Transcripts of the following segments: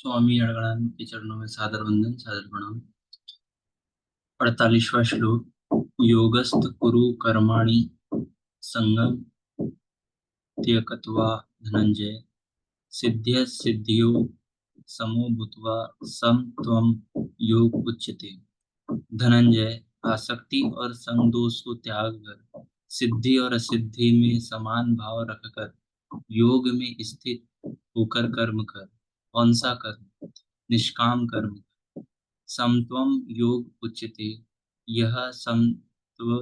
स्वामी अड़गड़ानंद के चरणों में सादर वंदन, सादर प्रणाम। 48वां श्लोक। योगस्थ कुरु कर्माणि संगम त्यक्त्वा धनंजय सिद्ध्य सिद्धियो समो भूत्वा सम त्वं योग उच्यते। धनंजय, आसक्ति और संग दोष को त्याग कर सिद्धि और असिद्धि में समान भाव रखकर योग में स्थित होकर कर्म कर। कौन सा कर्म? निष्काम कर्म। समत्वम योग उच्यते। यह समत्व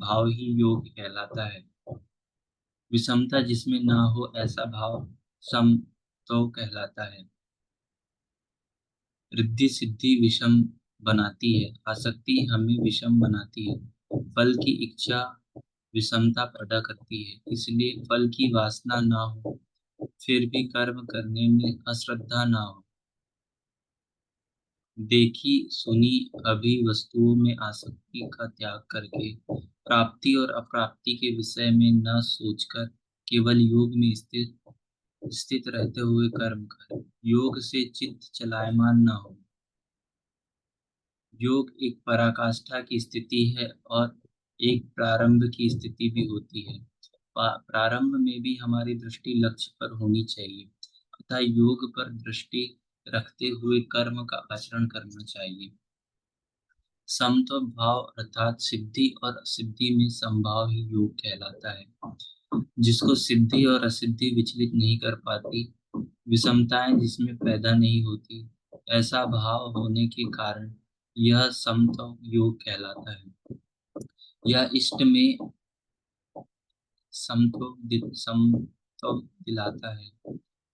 भाव ही योग कहलाता है। विषमता जिसमें ना हो ऐसा भाव समत्व कहलाता है। रिद्धि सिद्धि विषम बनाती है, आसक्ति हमें विषम बनाती है, फल की इच्छा विषमता पैदा करती है। इसलिए फल की वासना ना हो फिर भी कर्म करने में अश्रद्धा ना हो। देखी सुनी अभी वस्तुओं में आसक्ति का त्याग करके प्राप्ति और अप्राप्ति के विषय में न सोचकर केवल योग में स्थित रहते हुए कर्म कर। योग से चित्त चलायमान न हो। योग एक पराकाष्ठा की स्थिति है और एक प्रारंभ की स्थिति भी होती है। प्रारंभ में भी हमारी दृष्टि लक्ष्य पर होनी चाहिए, अतः योग पर दृष्टि रखते हुए कर्म का आचरण करना चाहिए। समत्व भाव अर्थात सिद्धि और असिद्धि में समभाव ही योग कहलाता है। जिसको सिद्धि और असिद्धि विचलित नहीं कर पाती, विषमताएं जिसमें पैदा नहीं होती, ऐसा भाव होने के कारण यह समत्व योग कहलाता है। यह इष्ट में समत्व दिलाता है,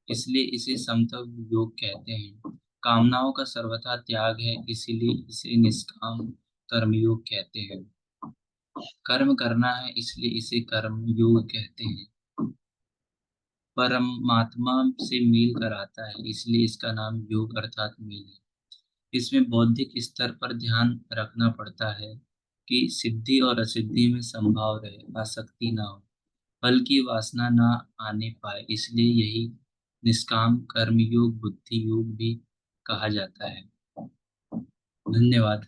इसलिए इसे समत्व योग कहते हैं। कामनाओं का सर्वथा त्याग है, इसीलिए इसे निष्काम कर्मयोग कहते हैं। कर्म करना है इसलिए इसे कर्म योग कहते हैं। परमात्मा से मेल कराता है, इसलिए इसका नाम योग अर्थात मेल है। इसमें बौद्धिक स्तर पर ध्यान रखना पड़ता है कि सिद्धि और असिद्धि में संभाव रहे, आसक्ति ना हो, फल की वासना ना आने पाए, इसलिए यही निष्काम कर्म योग बुद्धि योग भी कहा जाता है। धन्यवाद।